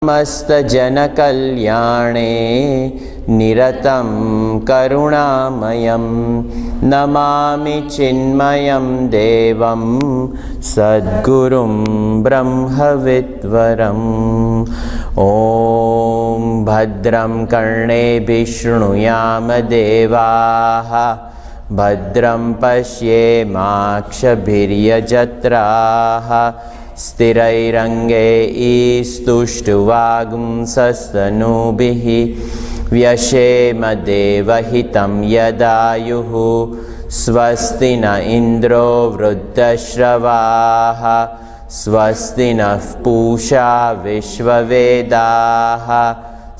समस्तजनकल्याणे निरतं करुणामयं नमामि चिन्मयं देवं सद्गुरुं ब्रह्मविद्वरम्। ॐ भद्रं कर्णेभिः शृणुयाम देवाः भद्रं पश्येमाक्षभिर्यजत्राः स्थिरैरङ्गैस्तुष्टुवागुंसस्तनूभिः व्यशेमदेवहितं यदायुः स्वस्ति न इन्द्रो वृद्धश्रवाः स्वस्ति नः पूषा विश्ववेदाः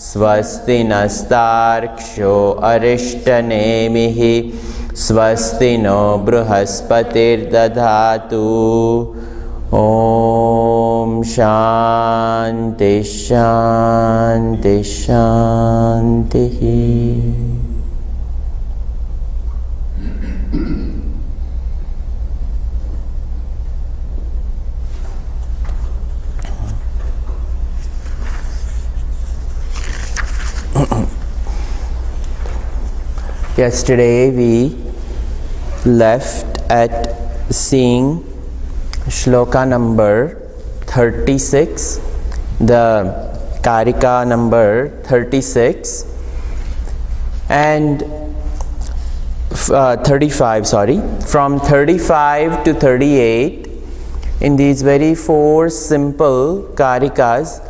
स्वस्ति नस्तार्क्ष्यो अरिष्टनेमिः स्वस्ति नो बृहस्पतिर्दधातु। ॐ शान्ति शान्ति शान्तिः। Yesterday we left at seeing Shloka number 36, the Karika number 36 and 35, from 35 to 38. In these very four simple Karikas,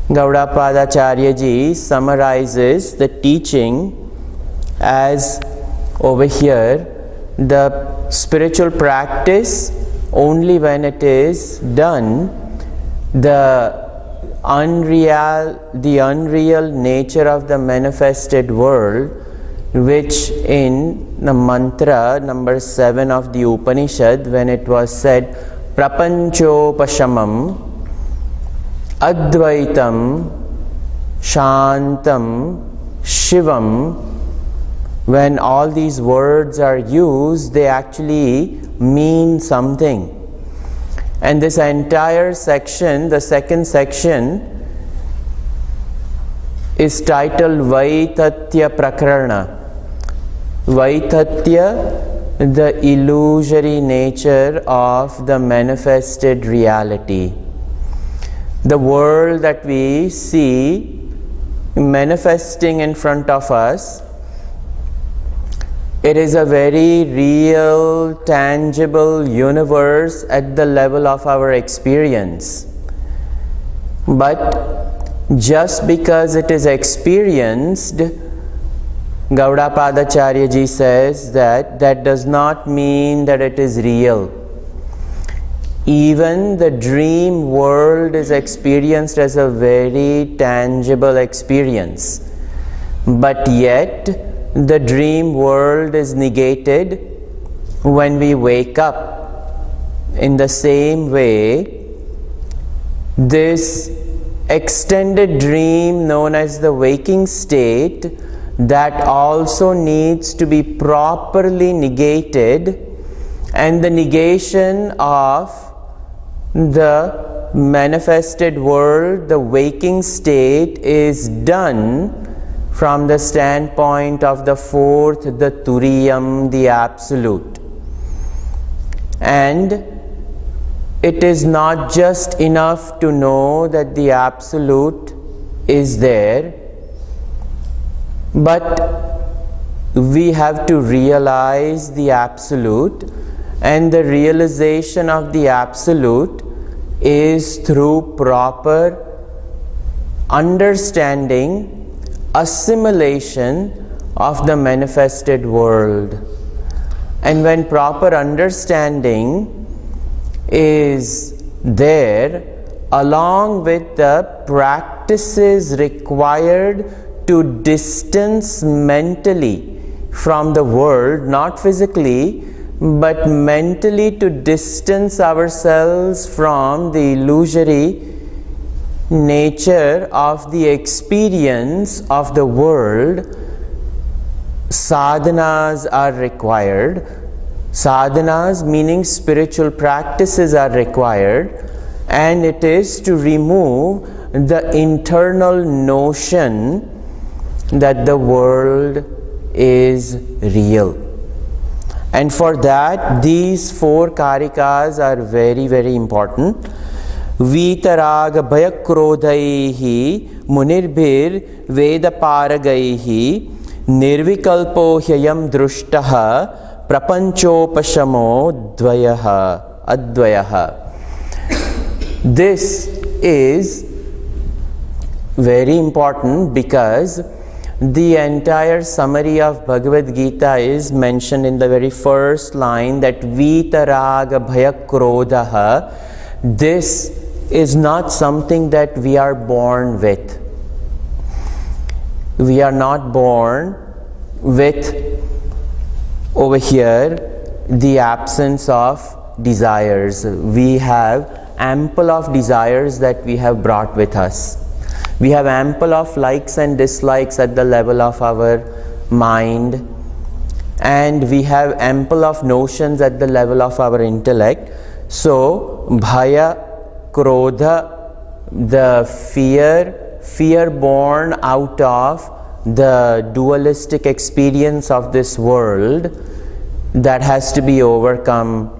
Gaudapadacharya ji summarizes the teaching as over here the spiritual practice only when it is done, the unreal nature of the manifested world, which in the mantra number 7 of the Upanishad, when it was said prapanchopashamam advaitam shantam shivam, when all these words are used, they actually mean something. And this entire section, the second section, is titled Vaitatya Prakarana. Vaitatya, the illusory nature of the manifested reality. The world that we see manifesting in front of us, it is a very real, tangible universe at the level of our experience. But just because it is experienced, Gaudapadacharya ji says that does not mean that it is real. Even the dream world is experienced as a very tangible experience. But yet, the dream world is negated when we wake up. In the same way, this extended dream known as the waking state, that also needs to be properly negated, and the negation of the manifested world, the waking state, is done from the standpoint of the fourth, the Turiyam, the Absolute. And it is not just enough to know that the Absolute is there, but we have to realize the Absolute, and the realization of the Absolute is through proper understanding, assimilation of the manifested world. And when proper understanding is there, along with the practices required to distance mentally from the world, not physically, but mentally to distance ourselves from the illusory nature of the experience of the world, sadhanas are required. Sadhanas meaning spiritual practices are required, and it is to remove the internal notion that the world is real. And for that, these 4 karikas are very, very important. Vitaraga bhayakrodhaihi munirbhir vedaparagaihi nirvikalpo hyayam drushtaha prapanchopashamo dvayaha advayaha. This is very important because the entire summary of Bhagavad Gita is mentioned in the very first line, that Vitaraga Bhayakrodhaha. This is not something that we are born with. We are not born with, over here, the absence of desires. We have ample of desires that we have brought with us. We have ample of likes and dislikes at the level of our mind, and we have ample of notions at the level of our intellect. So, bhaya, krodha, the fear born out of the dualistic experience of this world, that has to be overcome,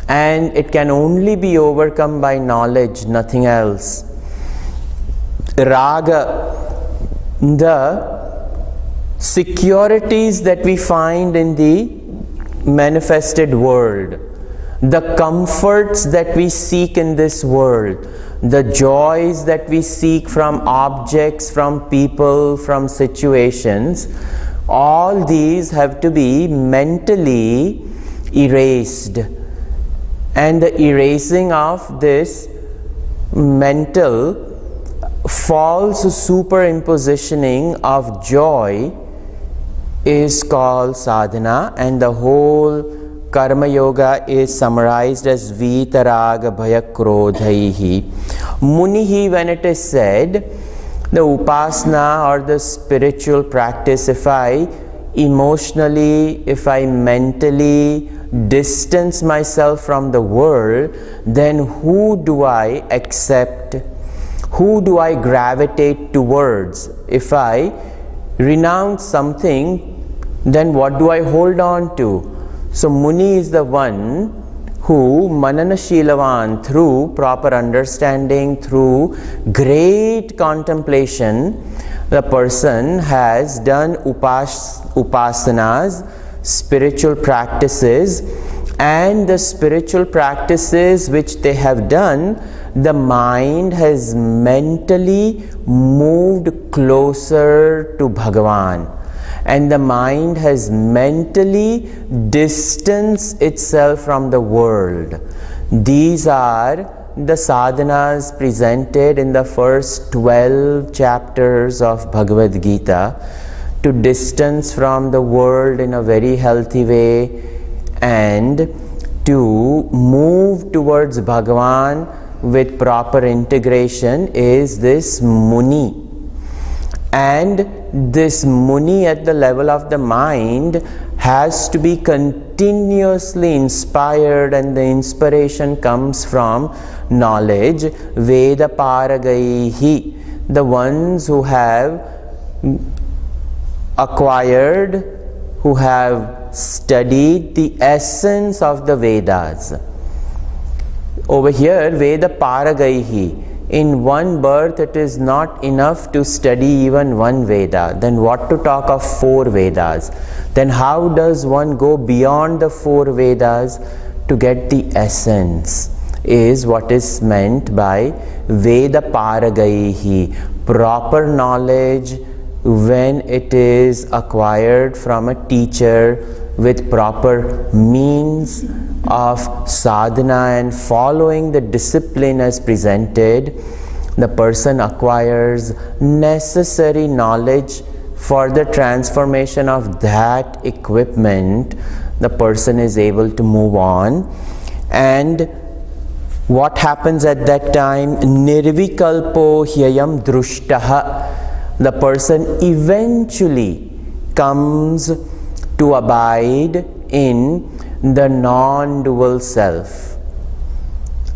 and it can only be overcome by knowledge, nothing else. Raga, the securities that we find in the manifested world, the comforts that we seek in this world, the joys that we seek from objects, from people, from situations, all these have to be mentally erased. And the erasing of this mental false superimpositioning of joy is called sadhana, and the whole karma yoga is summarized as vitaraga bhayakrodhaihi. Munihi, when it is said, the upasana or the spiritual practice, if I emotionally, if I mentally distance myself from the world, then who do I accept? Who do I gravitate towards? If I renounce something, then what do I hold on to? So Muni is the one who, manana shilavan, through proper understanding, through great contemplation, the person has done upasanas, spiritual practices, and the spiritual practices which they have done, the mind has mentally moved closer to Bhagavan, and the mind has mentally distanced itself from the world. These are the sadhanas presented in the first 12 chapters of Bhagavad Gita, to distance from the world in a very healthy way and to move towards Bhagavan with proper integration is this Muni. And this Muni at the level of the mind has to be continuously inspired, and the inspiration comes from knowledge. Veda Paragaihi, the ones who have acquired, who have studied the essence of the Vedas. Over here, Veda Paragaihi, in one birth it is not enough to study even one Veda. Then what to talk of 4 Vedas? Then how does one go beyond the 4 Vedas to get the essence? Is what is meant by Veda Paragaihi. Proper knowledge, when it is acquired from a teacher with proper means of sadhana and following the discipline as presented, the person acquires necessary knowledge for the transformation of that equipment. The person is able to move on. And what happens at that time? Nirvikalpo hyayam drushtaha. The person eventually comes to abide in the non-dual self.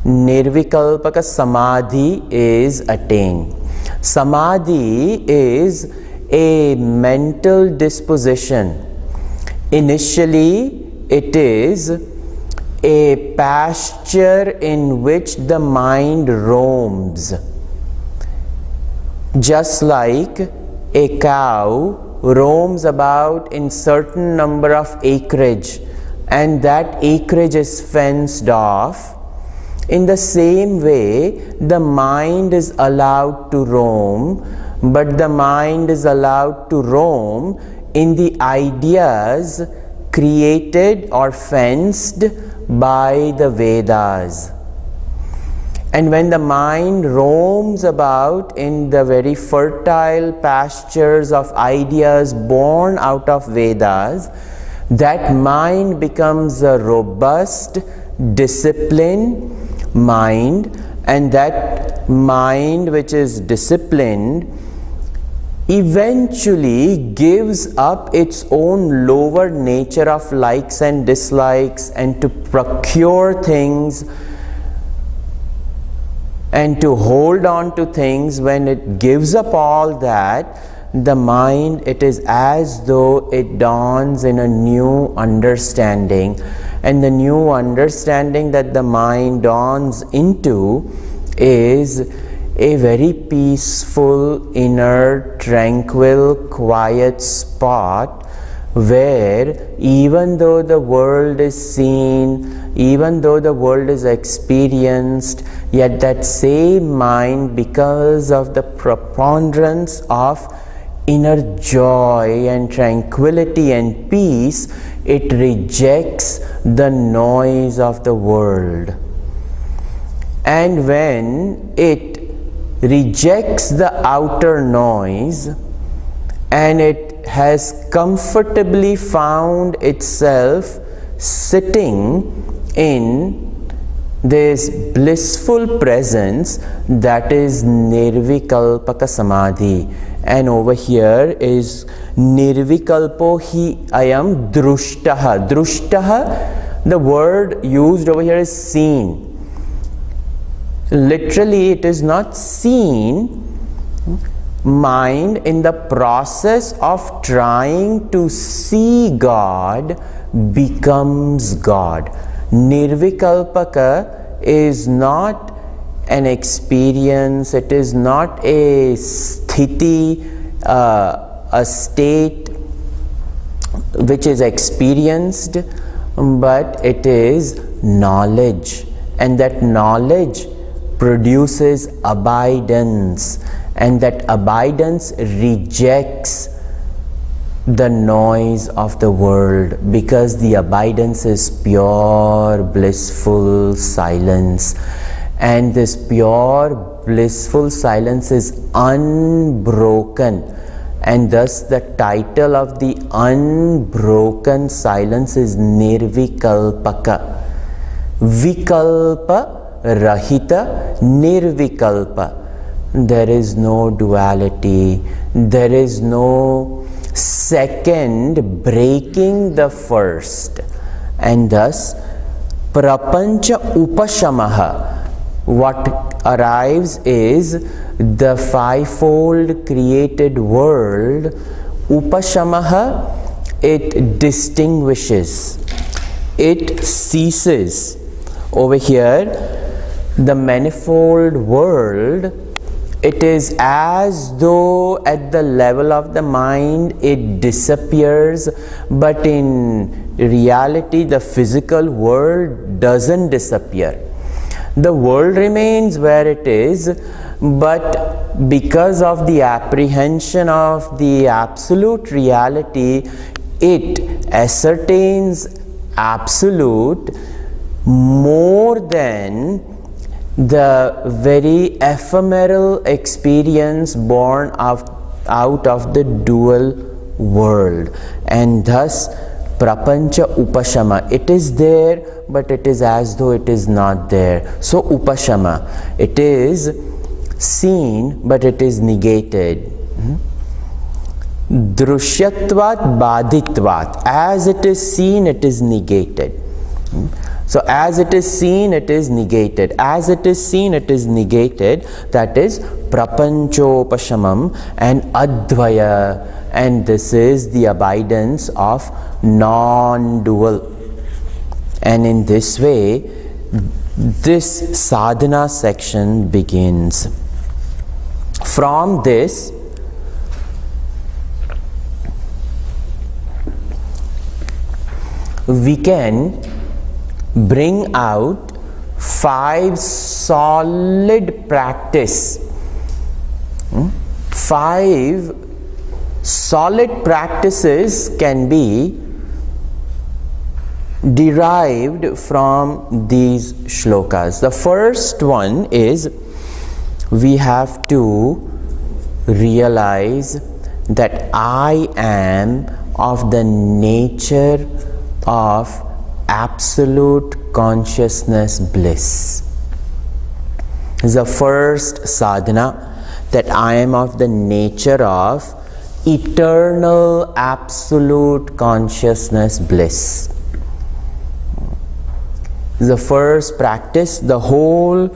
Nirvikalpaka samadhi is attained. Samadhi is a mental disposition. Initially, it is a pasture in which the mind roams. Just like a cow roams about in certain number of acreage, and that acreage is fenced off, in the same way the mind is allowed to roam, but the mind is allowed to roam in the ideas created or fenced by the Vedas. And when the mind roams about in the very fertile pastures of ideas born out of Vedas, that mind becomes a robust, disciplined mind, and that mind which is disciplined eventually gives up its own lower nature of likes and dislikes, and to procure things and to hold on to things. When it gives up all that, the mind, it is as though it dawns in a new understanding, and the new understanding that the mind dawns into is a very peaceful, inner, tranquil, quiet spot where even though the world is seen, even though the world is experienced, yet that same mind, because of the preponderance of inner joy and tranquility and peace, it rejects the noise of the world. And when it rejects the outer noise and it has comfortably found itself sitting in this blissful presence, that is Nirvikalpaka Samadhi. And over here is Nirvikalpo hi ayam drushtaha. Drushtaha, the word used over here is seen. Literally, it is not seen. Mind, in the process of trying to see God, becomes God. Nirvikalpaka is not an experience, it is not a sthiti, a state which is experienced, but it is knowledge, and that knowledge produces abidance, and that abidance rejects the noise of the world, because the abidance is pure blissful silence, and this pure blissful silence is unbroken, and thus the title of the unbroken silence is Nirvikalpaka. Vikalpa rahita nirvikalpa. There is no duality, there is no second breaking the first, and thus prapancha upashamaha. What arrives is the fivefold created world. Upashamaha, it distinguishes, it ceases. Over here, the manifold world, it is as though at the level of the mind it disappears, but in reality the physical world doesn't disappear. The world remains where it is, but because of the apprehension of the absolute reality, it ascertains absolute more than the very ephemeral experience born out of the dual world. And thus prapancha upashama, it is there, but it is as though it is not there. So upashama, it is seen, but it is negated. Drushyatvat badhitvat, as it is seen, it is negated. So as it is seen, it is negated. As it is seen, it is negated. That is prapanchopashamam, and advaya, and this is the abidance of non-dual. And in this way, this sadhana section begins. From this, we can bring out 5 solid practice. 5 solid practices can be derived from these shlokas. The first one is, we have to realize that I am of the nature of absolute consciousness bliss. This is the first sadhana, that I am of the nature of eternal absolute consciousness bliss. The first practice. The whole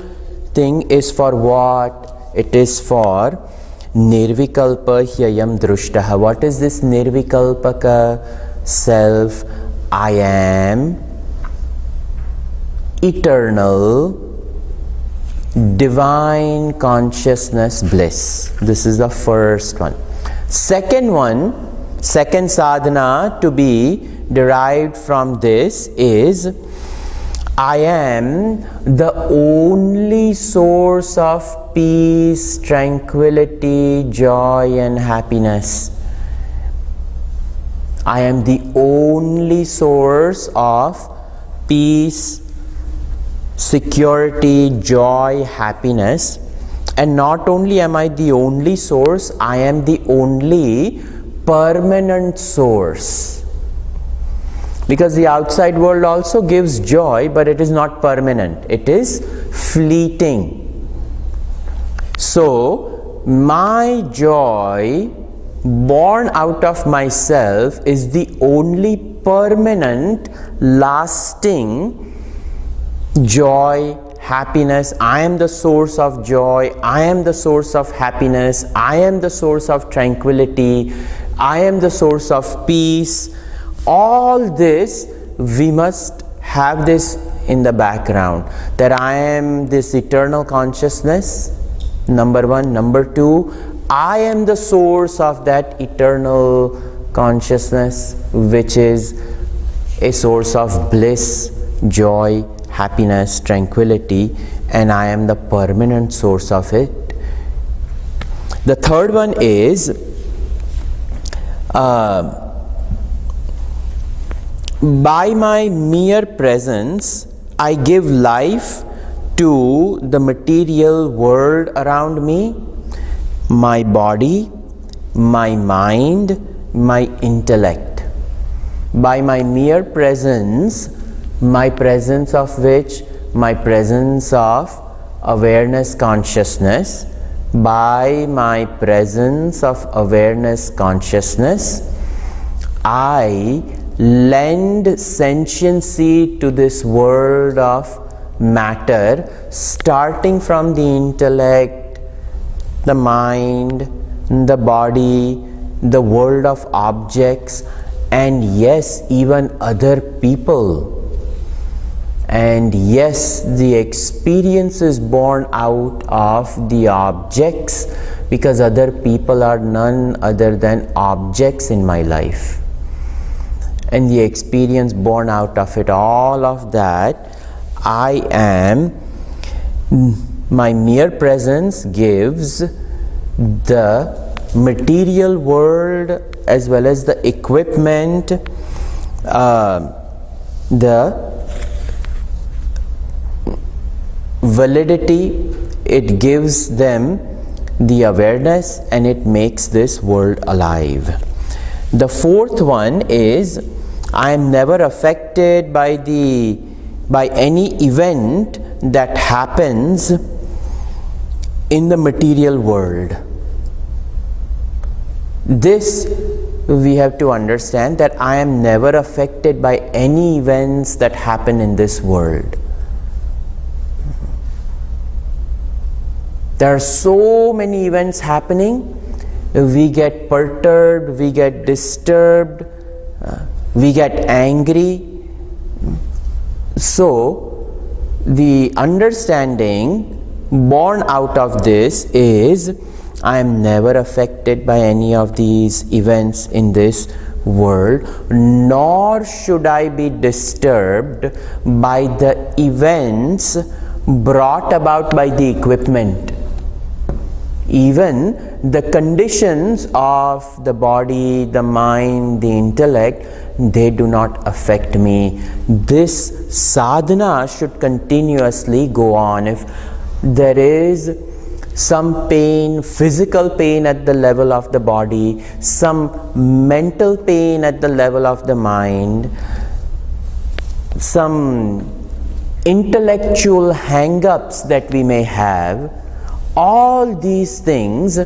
thing is for what? It is for nirvikalpa hyayam drushtaha. What is this nirvikalpaka self? I am eternal divine consciousness bliss. This is the first one. Second sadhana to be derived from this is, I am the only source of peace, tranquility, joy and happiness. I am the only source of peace, security, joy, happiness. And not only am I the only source, I am the only permanent source. Because the outside world also gives joy, but it is not permanent. It is fleeting. So, my joy born out of myself is the only permanent, lasting joy, happiness. I am the source of joy. I am the source of happiness. I am the source of tranquility. I am the source of peace. All this, we must have this in the background, that I am this eternal consciousness, number one. Number two, I am the source of that eternal consciousness, which is a source of bliss, joy, happiness, tranquility, and I am the permanent source of it. The third one is, by my mere presence, I give life to the material world around me, my body, my mind, my intellect. By my mere presence, my presence of which, my presence of awareness consciousness, by my presence of awareness consciousness, I lend sentiency to this world of matter, starting from the intellect, the mind, the body, the world of objects, and yes, even other people. And yes, the experience is born out of the objects, because other people are none other than objects in my life. And the experience born out of it, all of that, I am, my mere presence gives the material world as well as the equipment, the validity, it gives them the awareness, and it makes this world alive. The fourth one is, I am never affected by any event that happens in the material world. This we have to understand, that I am never affected by any events that happen in this world. There are so many events happening. We get perturbed, we get disturbed, we get angry. So, the understanding born out of this is, I am never affected by any of these events in this world, nor should I be disturbed by the events brought about by the equipment. Even the conditions of the body, the mind, the intellect, they do not affect me. This sadhana should continuously go on. If there is some pain, physical pain at the level of the body, some mental pain at the level of the mind, some intellectual hang-ups that we may have, all these things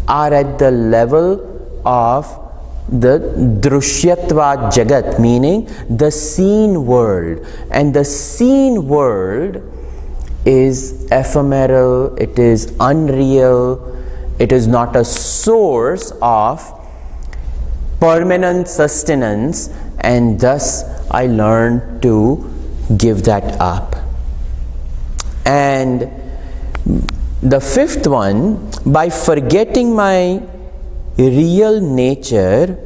are at the level of the drushyatva jagat, meaning the seen world. And the seen world is ephemeral, it is unreal, it is not a source of permanent sustenance, and thus I learned to give that up. And the fifth one, by forgetting my real nature,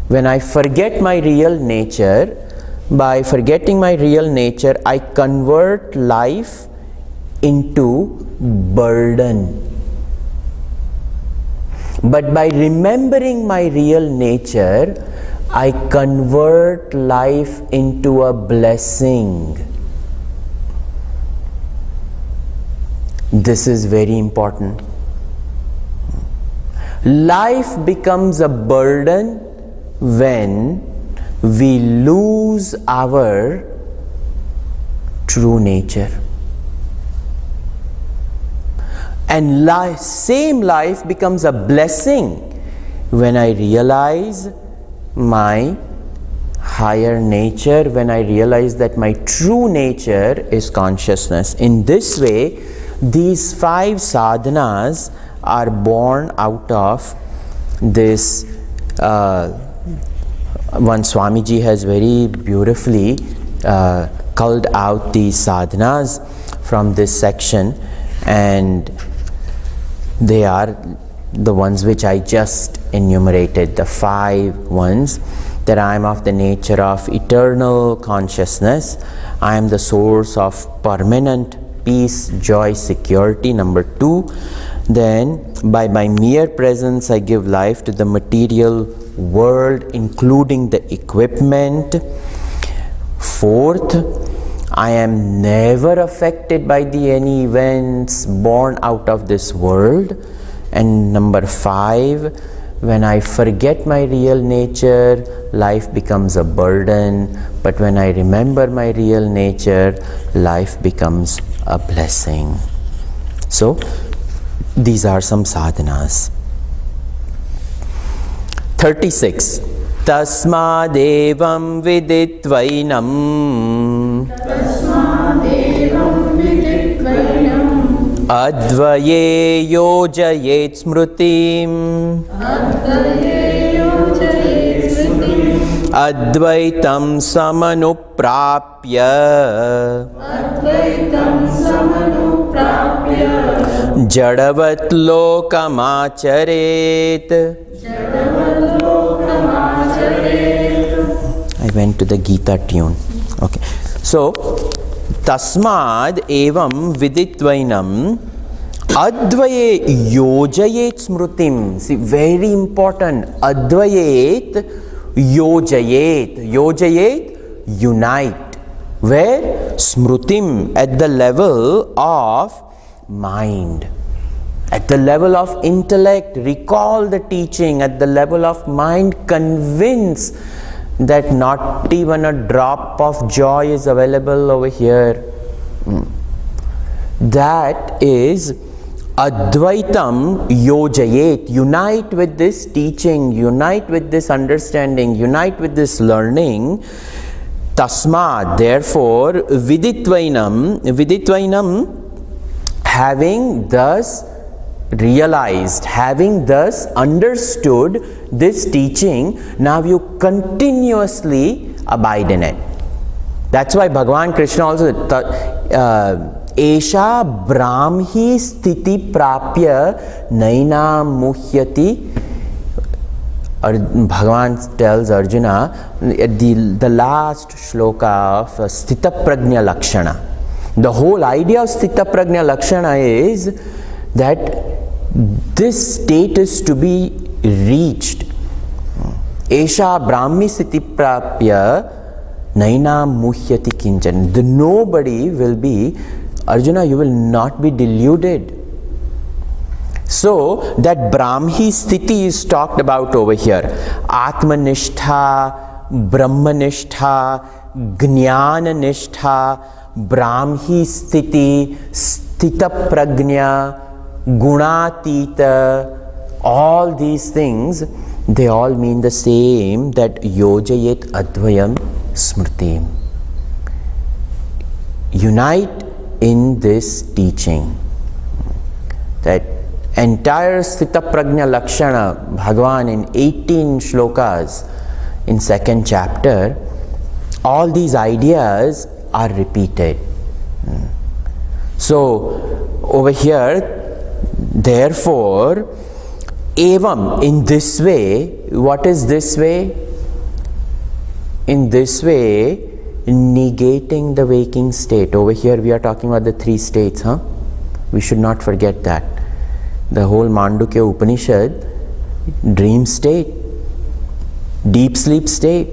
when I forget my real nature, by forgetting my real nature, I convert life into burden. But by remembering my real nature, I convert life into a blessing. This is very important. Life becomes a burden when we lose our true nature. And same life becomes a blessing when I realize my higher nature, when I realize that my true nature is consciousness. In this way, these 5 sadhanas are born out of this. One Swamiji has very beautifully culled out these sadhanas from this section, and they are the ones which I just enumerated, the 5 ones. That I am of the nature of eternal consciousness, I am the source of permanent peace, joy, security. Number 2, then by my mere presence I give life to the material world, including the equipment. 4th, I am never affected by any events born out of this world. And number 5, when I forget my real nature, life becomes a burden, but when I remember my real nature, life becomes a blessing. So these are some sadhanas. 36. Tasmadevam viditvainam advaye yojayet smritim advaitam samanuprapya jadavat lokamacharet. I went to the Gita tune. Okay. So, tasmad evam viditvainam advaye yojayet smritim. See, very important. Advayet yojayet. Yojayet, unite. Where? Smritim, at the level of mind. At the level of intellect, recall the teaching. At the level of mind, convince that not even a drop of joy is available over here. That is Advaitam yojayet. Unite with this teaching, unite with this understanding, unite with this learning. Tasmad, therefore, viditvainam having thus realized, having thus understood this teaching, now you continuously abide in it. That's why Bhagavan Krishna also Esha Brahmi Sthiti Prapya Naina Muhyati. Bhagavan tells Arjuna at the last shloka of Sthita Prajna Lakshana. The whole idea of Sthita Prajna Lakshana is that this state is to be reached. Esha Brahmi Sthiti Prapya Naina Muhyati Kinchan. The nobody will be, Arjuna, you will not be deluded. So that Brahmi Sthiti is talked about over here. Atmanishtha, Brahmanishtha, Jnananishtha, Brahmi Sthiti, Sthita Prajna, Gunatita, all these things, they all mean the same, that Yojayet Advayam Smritim. Unite in this teaching. That entire Sthita Prajna Lakshana, Bhagavan in 18 shlokas in 2nd chapter, all these ideas are repeated. So over here, therefore, evam, in this way, what is this way? In this way, negating the waking state. Over here we are talking about the 3 states, we should not forget that. The whole Mandukya Upanishad, dream state, deep sleep state,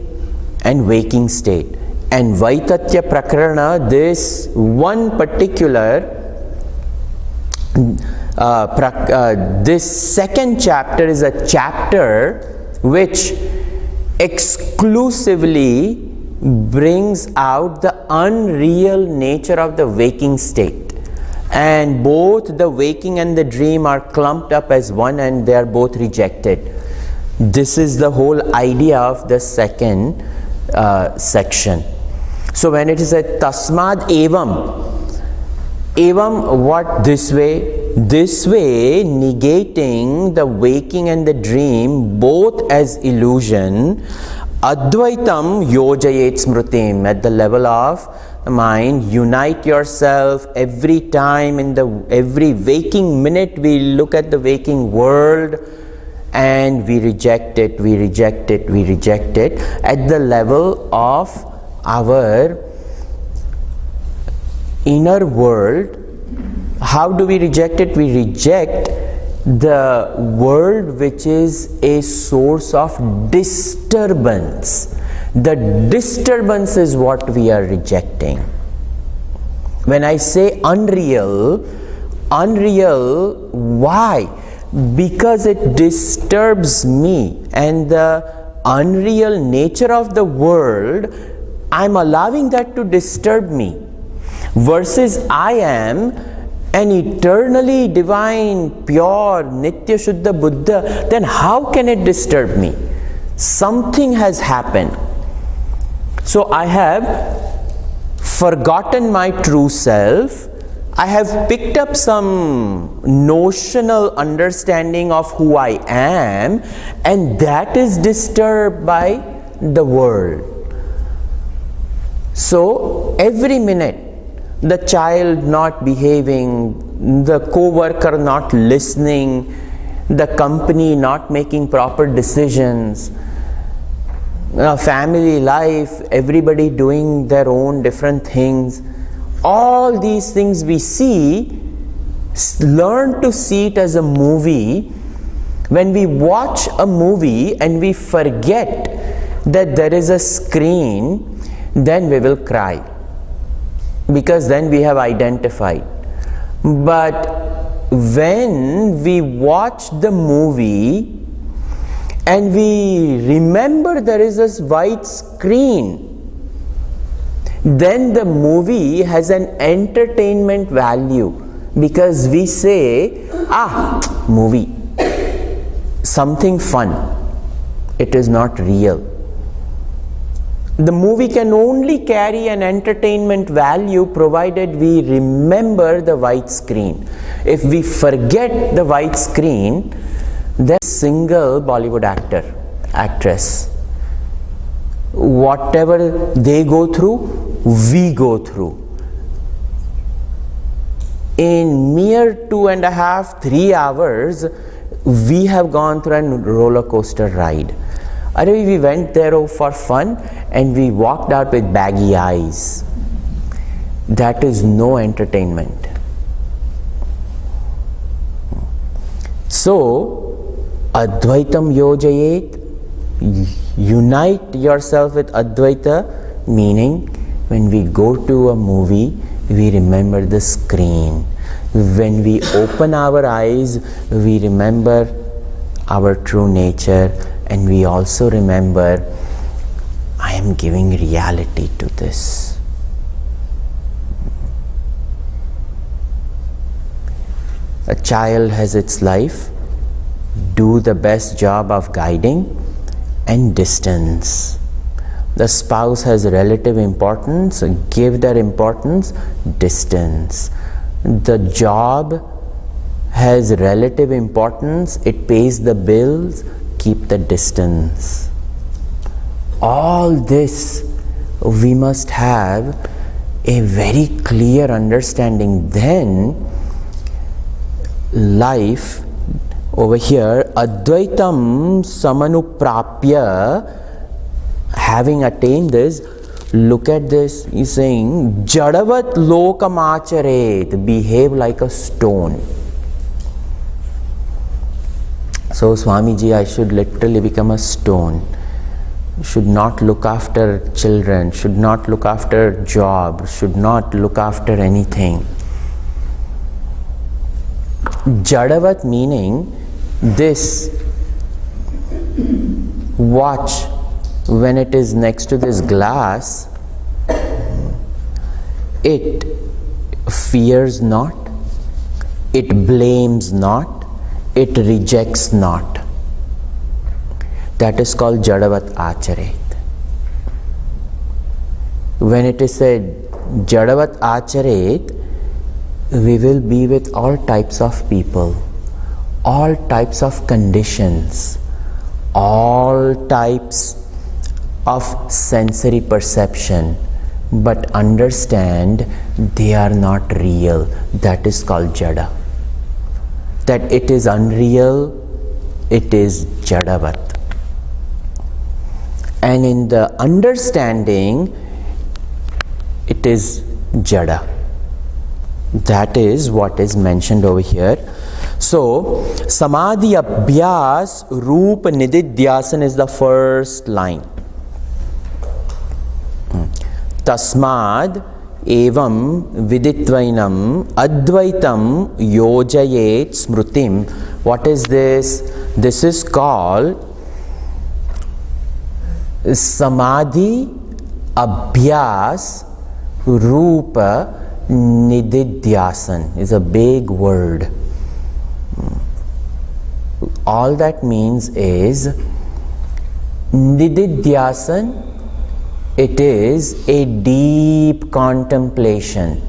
and waking state. And Vaitatya Prakarana, this one particular, this 2nd chapter is a chapter which exclusively brings out the unreal nature of the waking state. And both the waking and the dream are clumped up as one, and they are both rejected. This is the whole idea of the 2nd section. So when it is said Tasmad Evam, what? This way? This way, negating the waking and the dream both as illusion, Advaitam Yojayet Smritim, at the level of the mind, unite yourself every time, in every waking minute we look at the waking world and we reject it, we reject it, we reject it at the level of our inner world. How do we reject it? We reject the world which is a source of disturbance. The disturbance is what we are rejecting. When I say unreal, why? Because it disturbs me, and the unreal nature of the world, I'm allowing that to disturb me. Versus I am an eternally divine, pure, Nitya Shuddha Buddha, then how can it disturb me? Something has happened. So I have forgotten my true self. I have picked up some notional understanding of who I am, and that is disturbed by the world. So every minute, the child not behaving, the co-worker not listening, the company not making proper decisions, family life, everybody doing their own different things, all these things we see, learn to see it as a movie. When we watch a movie and we forget that there is a screen, then we will cry, because then we have identified. But when we watch the movie and we remember there is this white screen, then the movie has an entertainment value, because we say, movie, something fun. It is not real. The movie can only carry an entertainment value provided we remember the white screen. If we forget the white screen, then single Bollywood actor, actress, whatever they go through, we go through. In mere 2.5, 3 hours, we have gone through a roller coaster ride. We went there for fun and we walked out with baggy eyes. That is no entertainment. So, Advaitam Yojayet, unite yourself with Advaita, meaning when we go to a movie, we remember the screen. When we open our eyes, we remember our true nature, and we also remember, I am giving reality to this. A child has its life, do the best job of guiding, and distance. The spouse has relative importance, give their importance, distance. The job has relative importance, it pays the bills, keep the distance. All this we must have a very clear understanding. Then life over here, Advaitam Samanuprapya, having attained this, look at this, he's saying, Jadavat lokamacharet, behave like a stone. So Swamiji, I should literally become a stone. Should not look after children, should not look after job, should not look after anything. Jadavat meaning this watch, when it is next to this glass, it fears not, it blames not, it rejects not. That is called Jadavat Acharet. When it is said Jadavat Acharet, we will be with all types of people, all types of conditions, all types of sensory perception, but understand they are not real. That is called Jada. That it is unreal, it is Jadavat. And in the understanding, it is Jada. That is what is mentioned over here. So, Samadhi Abhyas Rupa Nididhyasan is the first line. Tasmad evam viditvainam advaitam yojayet smrutim. What is this? This is called Samadhi Abhyas Rupa Nididhyasan. Is a big word. All that means is Nididhyasan, it is a deep contemplation.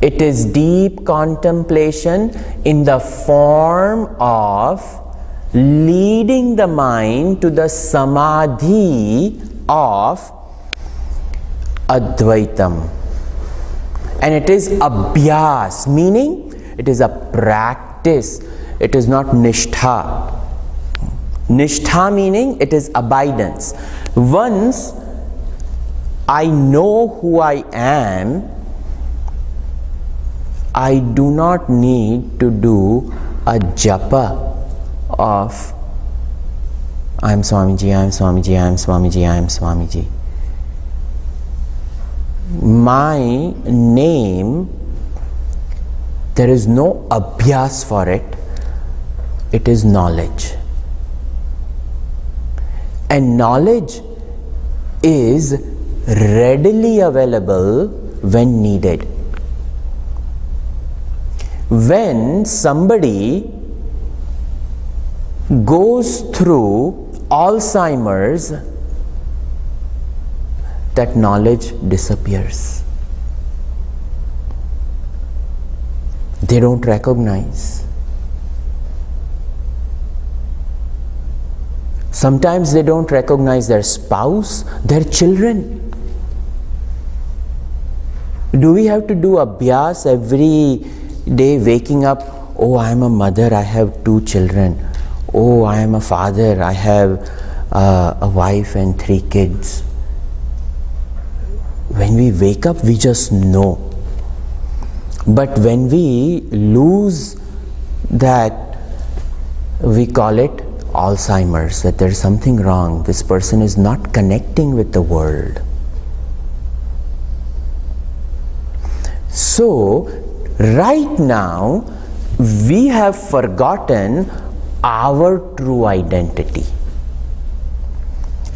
It is deep contemplation in the form of leading the mind to the samadhi of Advaitam. And it is abhyas, meaning it is a practice. It is not nishtha. Nishtha meaning it is abidance. Once I know who I am, I do not need to do a japa of I am Swamiji, I am Swamiji, I am Swamiji, I am Swamiji. My name, there is no abhyas for it. It is knowledge. And knowledge is readily available when needed. When somebody goes through Alzheimer's, that knowledge disappears. They don't recognize. Sometimes they don't recognize their spouse, their children. Do we have to do abhyas every day, waking up, oh, I am a mother, I have 2 children. Oh, I am a father, I have a wife and 3 kids. When we wake up, we just know. But when we lose that, we call it Alzheimer's, that there is something wrong. This person is not connecting with the world. So, right now, we have forgotten our true identity.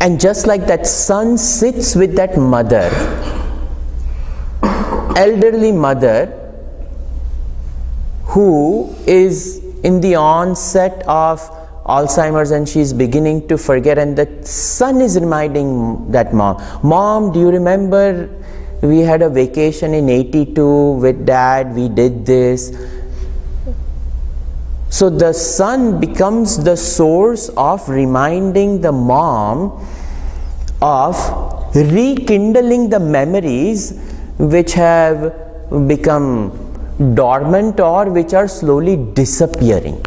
And just like that son sits with that mother, elderly mother, who is in the onset of Alzheimer's and she is beginning to forget, and the son is reminding that mom, do you remember we had a vacation in 82 with dad, we did this. So the son becomes the source of reminding the mom of rekindling the memories which have become dormant or which are slowly disappearing.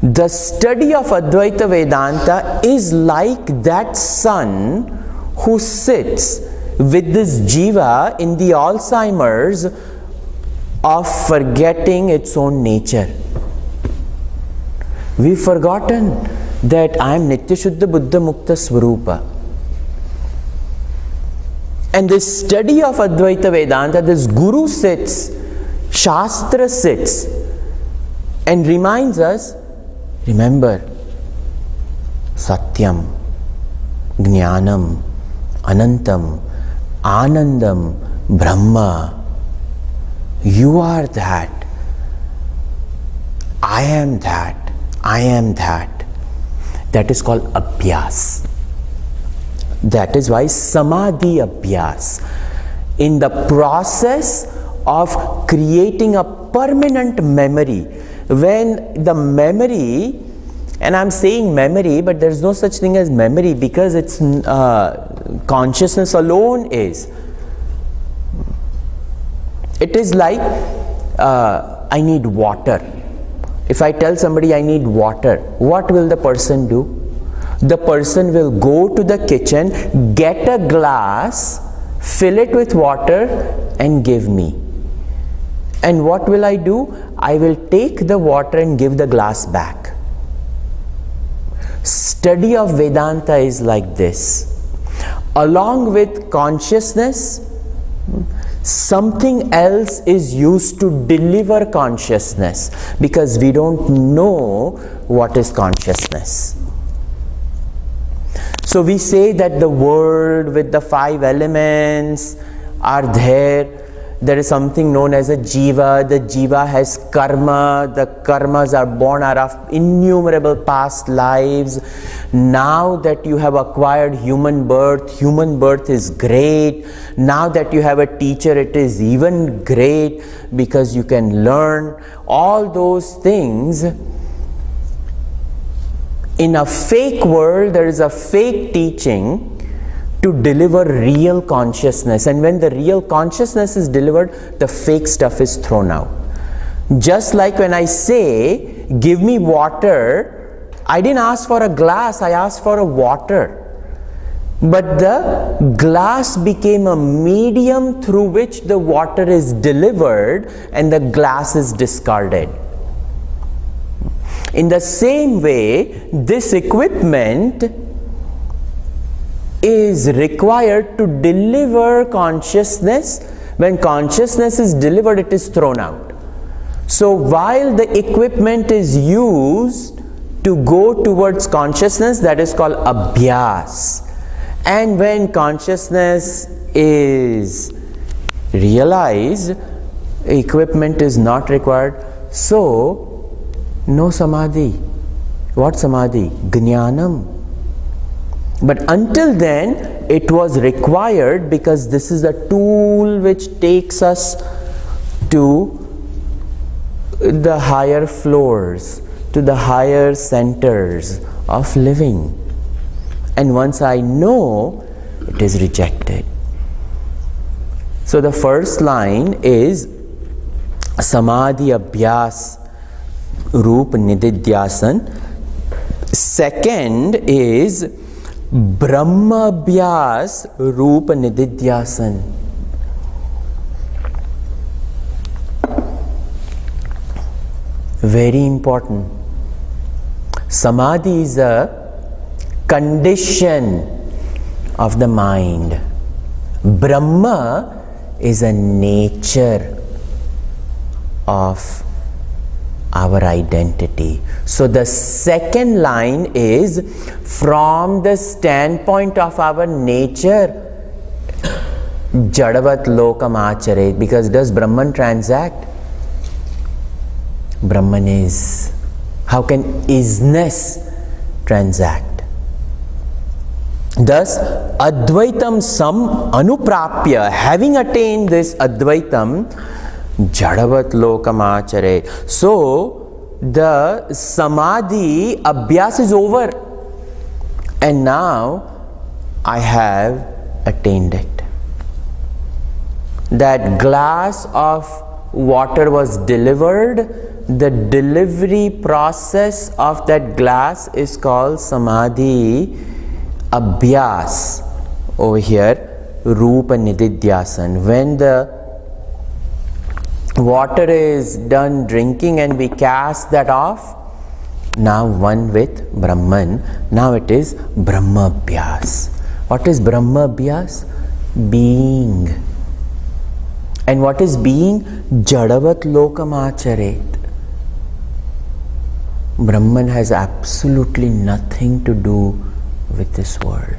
The study of Advaita Vedanta is like that son who sits with this jiva in the Alzheimer's of forgetting its own nature. We've forgotten that I am Nitya Shuddha Buddha Mukta Swarupa. And this study of Advaita Vedanta, this Guru sits, Shastra sits and reminds us, remember, Satyam, Jnanam, Anantam, Anandam, Brahma. You are that. I am that. I am that. That is called Abhyas. That is why Samadhi Abhyas. In the process of creating a permanent memory, when the memory, and I'm saying memory, but there's no such thing as memory because it's consciousness alone is. It is like I need water. If I tell somebody I need water, what will the person do? The person will go to the kitchen, get a glass, fill it with water and give me. And what will I do? I will take the water and give the glass back. Study of Vedanta is like this. Along with consciousness, something else is used to deliver consciousness, because we don't know what is consciousness. So we say that the world with the 5 elements are there. There is something known as a jiva. The jiva has karma. The karmas are born out of innumerable past lives. Now that you have acquired human birth is great. Now that you have a teacher, it is even great because you can learn all those things. In a fake world, there is a fake teaching to deliver real consciousness, and when the real consciousness is delivered, the fake stuff is thrown out. Just like when I say, give me water, I didn't ask for a glass, I asked for a water. But the glass became a medium through which the water is delivered and the glass is discarded. In the same way, this equipment is required to deliver consciousness. When consciousness is delivered, it is thrown out. So while the equipment is used to go towards consciousness, that is called abhyas. And when consciousness is realized, equipment is not required. So no samadhi. What samadhi? Jnanam. But until then, it was required, because this is a tool which takes us to the higher floors, to the higher centers of living. And once I know, it is rejected. So the first line is Samadhi Abhyas Roop Nididhyasan. Second is Brahma Abhyas Roop Nididhyasan. Very important. Samadhi is a condition of the mind. Brahma is a nature of our identity. So the second line is from the standpoint of our nature, Jadavat Lokam Acharet, because does Brahman transact? Brahman is. How can isness transact? Thus, Advaitam Sam Anuprapya, having attained this Advaitam, Jadavat Lokam Achare. So, the Samadhi Abhyas is over, and now I have attained it. That glass of water was delivered. The delivery process of that glass is called Samadhi Abhyas. Over here, Rupa Nididhyasan. When the water is done drinking and we cast that off, now one with Brahman, now it is Brahma Abhyas. What is Brahma Abhyas? Being. And what is being? Jadavat Lokam Acharet. Brahman has absolutely nothing to do with this world.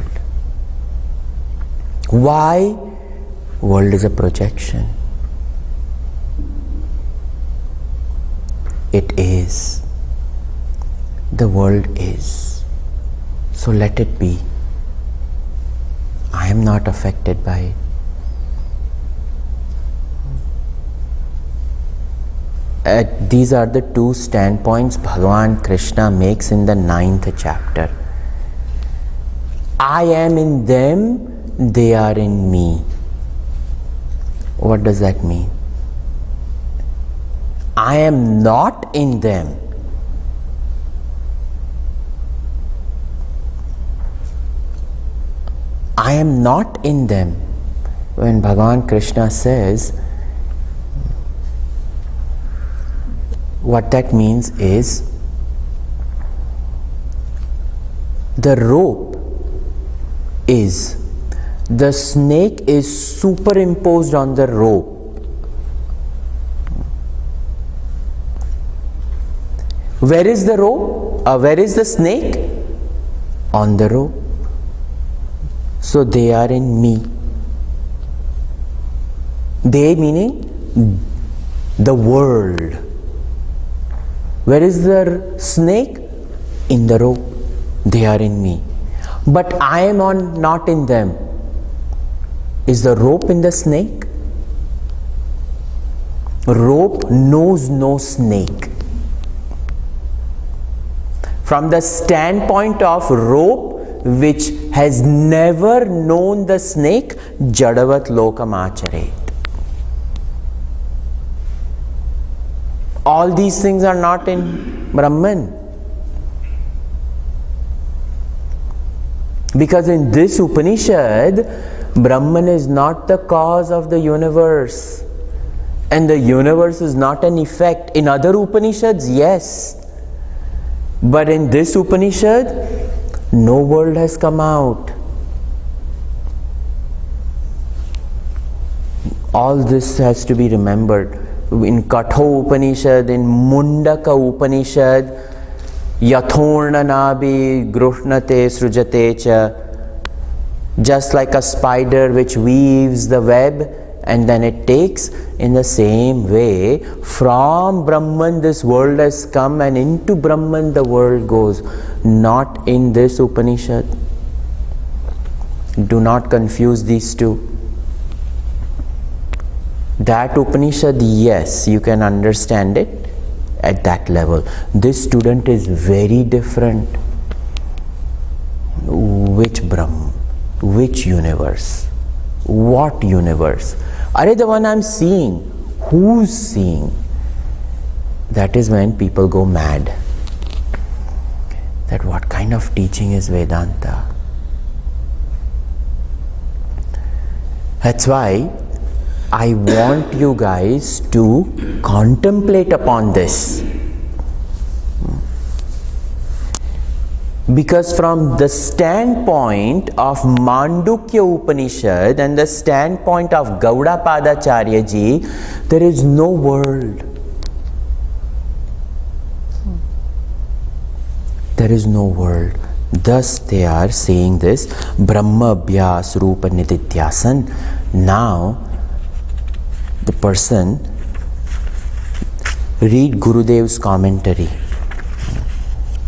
Why? World is a projection. It is. The world is. So let it be. I am not affected by it. These are the two standpoints Bhagavan Krishna makes in the 9th chapter. I am in them, they are in me. What does that mean? I am not in them. I am not in them. When Bhagavan Krishna says, what that means is, the rope is, the snake is superimposed on the rope. Where is the rope? Where is the snake? On the rope. So they are in me. They meaning the world. Where is the snake? In the rope. They are in me. But I am not in them. Is the rope in the snake? Rope knows no snake. From the standpoint of rope, which has never known the snake, Jadavat Lokam Acharet. All these things are not in Brahman. Because in this Upanishad, Brahman is not the cause of the universe. And the universe is not an effect. In other Upanishads, yes. But in this Upanishad, no world has come out. All this has to be remembered. In Katho Upanishad, in Mundaka Upanishad, Yathorna Nabi Grushnate Srujate Cha, just like a spider which weaves the web and then it takes, in the same way, from Brahman this world has come and into Brahman the world goes. Not in this Upanishad. Do not confuse these two. That Upanishad, yes, you can understand it at that level. This student is very different. Which Brahman? Which universe? What universe? Are the one I'm seeing? Who's seeing? That is when people go mad. That what kind of teaching is Vedanta? That's why I want you guys to contemplate upon this. Because from the standpoint of Mandukya Upanishad and the standpoint of Gaudapadacharya ji, there is no world. There is no world. Thus they are saying this Brahma Abhyas Rupa Nididhyasan. Now the person read Gurudev's commentary.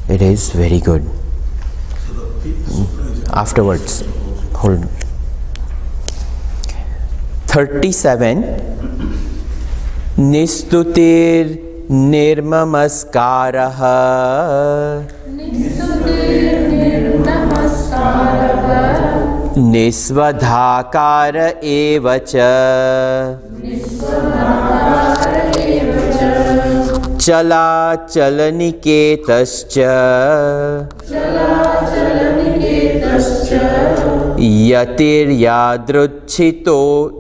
It is very good. Afterwards, hold. 37. Nistutir nirmamaskarah Nisvadhakara evacha Chala chalaniketascha Yatir yadruchiko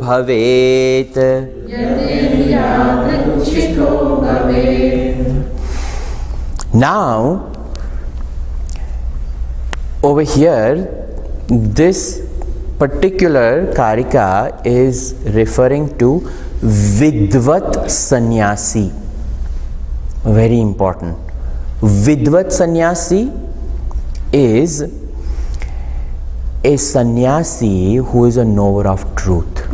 bhavet. Now over here this particular karika is referring to Vidvat Sannyasi. Very important. Vidvat Sannyasi is a sannyasi who is a knower of truth.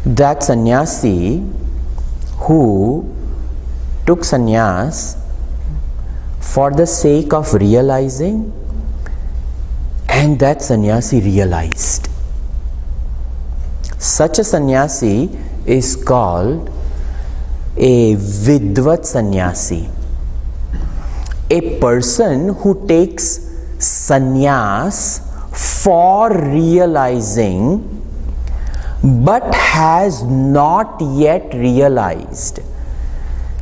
That sannyasi who took sannyas for the sake of realizing, and that sannyasi realized. Such a sannyasi is called a Vidvat Sannyasi. A person who takes sannyas for realizing but has not yet realized.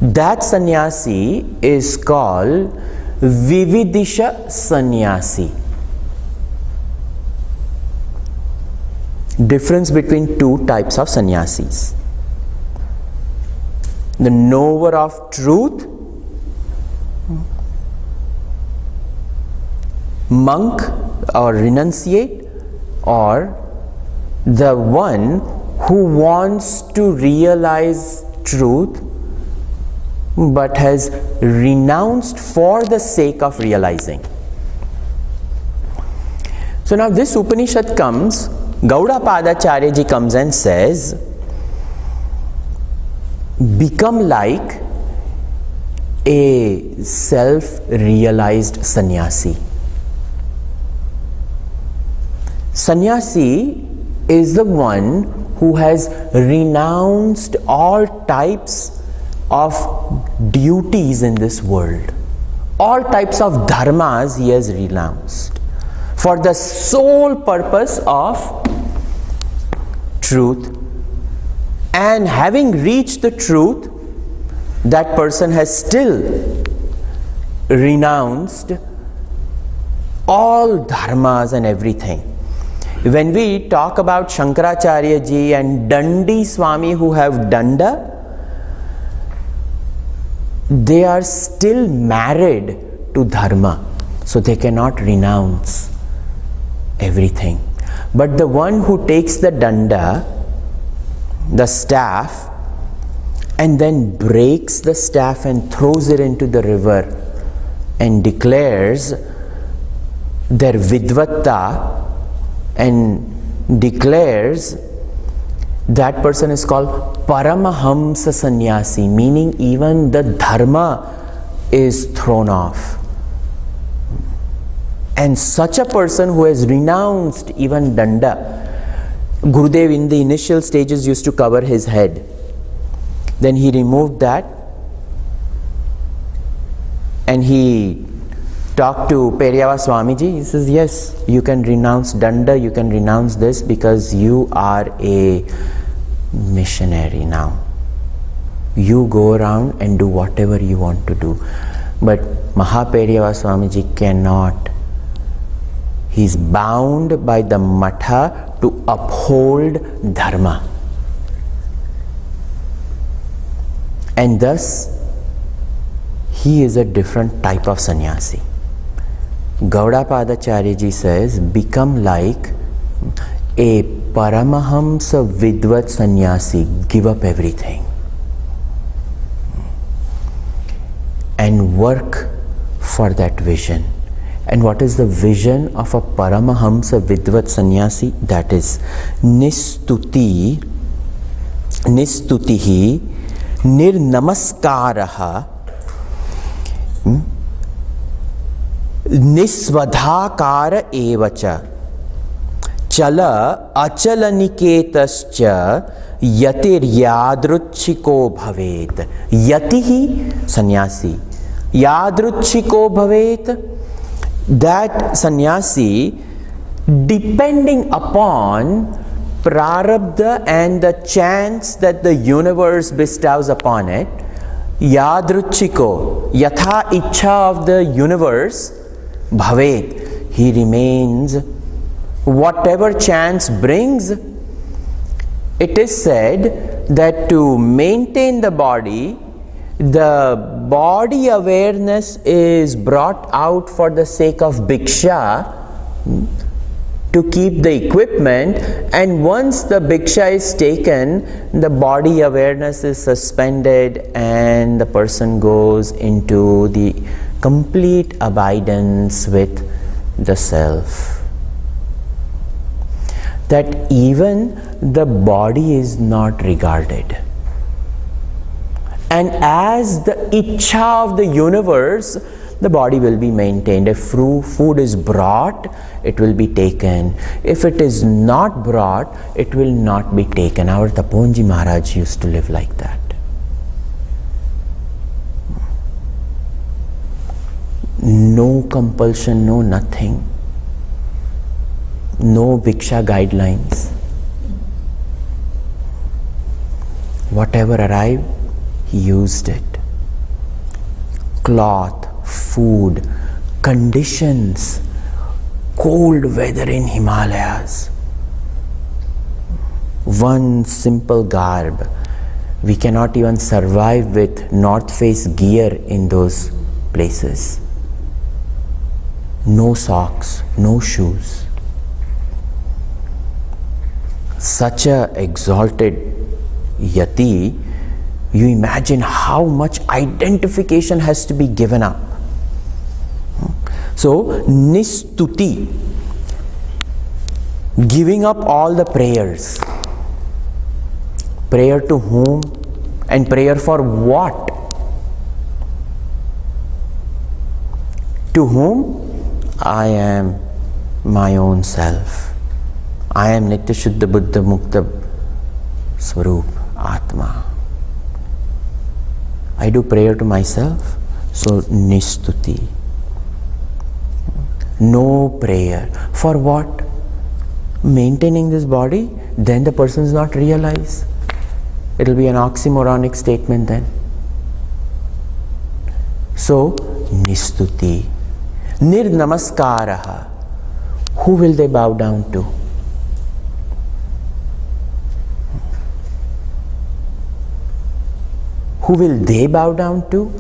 That sannyasi is called Vividisha Sannyasi. Difference between two types of sannyasis. The knower of truth, monk or renunciate, or the one who wants to realize truth but has renounced for the sake of realizing. So now this Upanishad comes, Gaudapadacharya ji comes and says, become like a self-realized sannyasi. Sannyasi is the one who has renounced all types of duties in this world. All types of dharmas he has renounced for the sole purpose of truth. And having reached the truth, that person has still renounced all dharmas and everything. When we talk about Shankaracharya ji and Dandi Swami who have danda, they are still married to dharma, so they cannot renounce everything. But the one who takes the danda, the staff, and then breaks the staff and throws it into the river and declares their vidvatta and declares, that person is called Paramahamsa sannyasi, meaning even the dharma is thrown off. And such a person who has renounced even danda, Gurudev in the initial stages used to cover his head. Then he removed that and he talked to Periyava Swamiji. He says, yes, you can renounce danda, you can renounce this because you are a missionary now. You go around and do whatever you want to do. But Mahaperiyava Swamiji cannot. He's bound by the matha to uphold dharma. And thus, he is a different type of sannyasi. Gaudapadacharya ji says, become like a Paramahamsa Vidvat sannyasi, give up everything and work for that vision. And what is the vision of a Paramahamsa Vidvat sannyasi? That is nistutihi nirnamaskaraha nisvadhakara evacha chala achalaniketascha yatiryadruchiko bhavet. Yatihi sannyasi, yadruchiko bhavet. That sannyasi, depending upon prarabdha and the chance that the universe bestows upon it, yadruchiko, yatha ichha of the universe, bhavet, he remains. Whatever chance brings, it is said that to maintain the body awareness is brought out for the sake of bhiksha, to keep the equipment, and once the bhiksha is taken, the body awareness is suspended and the person goes into the complete abidance with the self. That even the body is not regarded. And as the ichha of the universe, the body will be maintained. If food is brought, it will be taken. If it is not brought, it will not be taken. Our Taponji Maharaj used to live like that. No compulsion, no nothing. No bhiksha guidelines. Whatever arrived, he used it. Cloth, food, conditions, cold weather in Himalayas. One simple garb. We cannot even survive with North Face gear in those places. No socks, no shoes. Such a exalted yati, you imagine how much identification has to be given up. So, nistuti, giving up all the prayers. Prayer to whom and prayer for what? To whom? I am my own self. I am Nitya Shuddha Buddha Mukta Swarup Atma. I do prayer to myself, so nistuti. No prayer. For what? Maintaining this body, then the person is not realized. It will be an oxymoronic statement then. So, nistuti. Nirnamaskaraha. Who will they bow down to? Who will they bow down to?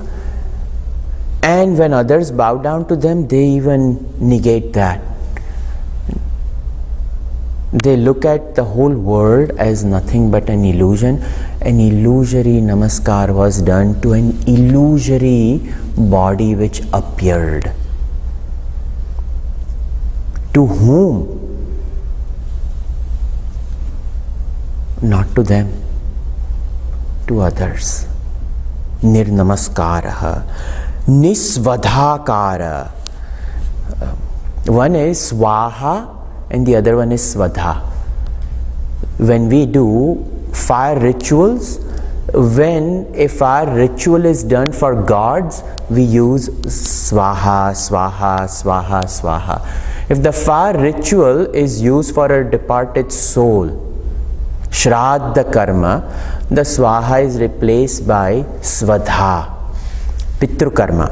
And when others bow down to them, they even negate that. They look at the whole world as nothing but an illusion. An illusory namaskar was done to an illusory body which appeared. To whom? Not to them. to others. Nirnamaskara, Nisvadhakara. One is Swaha and the other one is Svadha. When we do fire rituals, when a fire ritual is done for gods, we use Swaha, Swaha, Swaha, Swaha. If the fire ritual is used for a departed soul, Shraddha Karma, the Swaha is replaced by Svadha, Pitru Karma.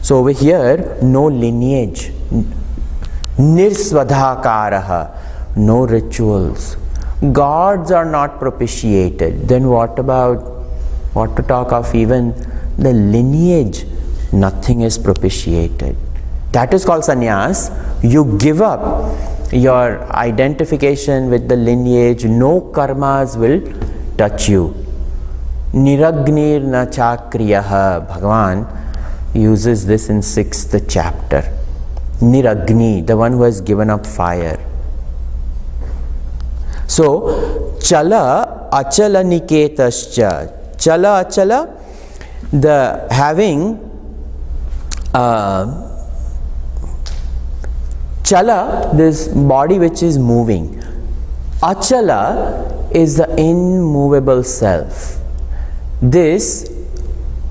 So over here, no lineage, Nirsvadhakaraha, no rituals. Gods are not propitiated. Then what to talk of even the lineage? Nothing is propitiated. That is called sannyas. You give up your identification with the lineage. No karmas will touch you. Niragnir na chakriyaha. Bhagavan uses this in 6th chapter. Niragni, the one who has given up fire. So, chala achala niketascha. Chala achala, the having chala, this body which is moving. Achala is the immovable self. This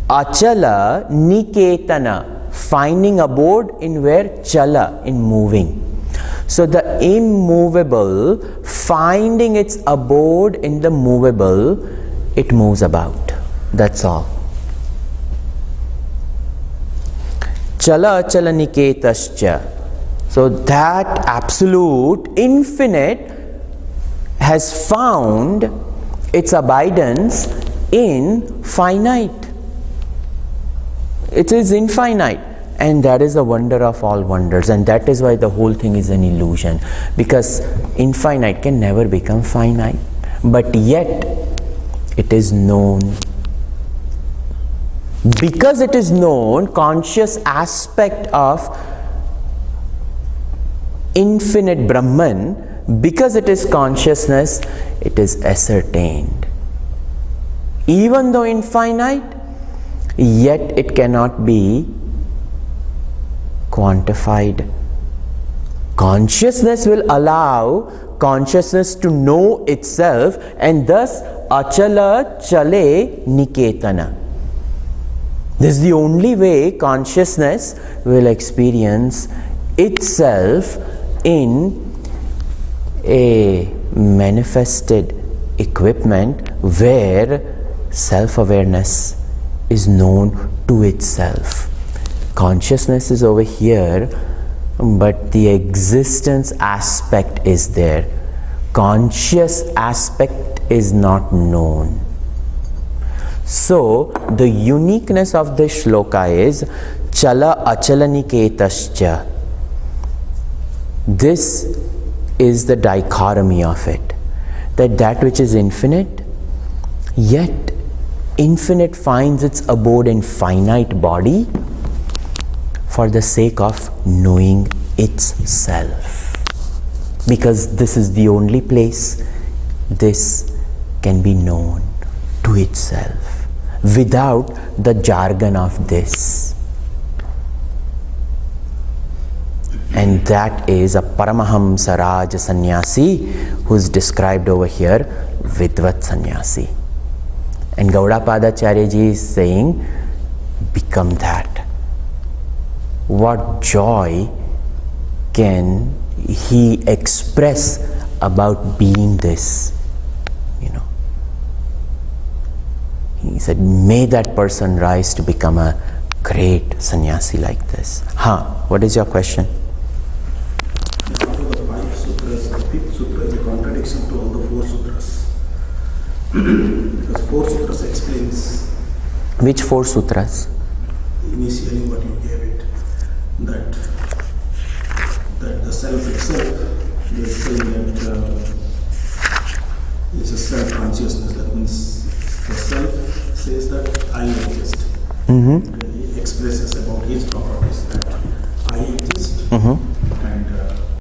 achala niketana, finding abode in where chala, in moving. So the immovable finding its abode in the movable, it moves about. That's all. Chala achala niketascha. So that absolute infinite has found its abidance in finite. It is infinite, and that is the wonder of all wonders, and that is why the whole thing is an illusion, because infinite can never become finite, but yet it is known. Because it is known, conscious aspect of infinite Brahman, because it is consciousness, it is ascertained. Even though infinite, yet it cannot be quantified. Consciousness will allow consciousness to know itself, and thus achala chale niketana. This is the only way consciousness will experience itself in a manifested equipment where self-awareness is known to itself. Consciousness is over here, but the existence aspect is there. Conscious aspect is not known. So the uniqueness of this shloka is chala achala niketascha. This is the dichotomy of it, that which is infinite, yet infinite finds its abode in finite body for the sake of knowing itself, because this is the only place this can be known to itself without the jargon of this. And that is a Paramahamsa Raja Sannyasi, who is described over here, Vidvat Sannyasi. And Gaudapadacharya ji is saying, become that. What joy can he express about being this? You know, he said, may that person rise to become a great sannyasi like this. What is your question? To all the 4 sutras, because 4 sutras explains. Which 4 sutras? Initially, what you gave it, that the self itself, you are saying that it's a self-consciousness. That means the self says that I exist. He expresses about his properties that I exist.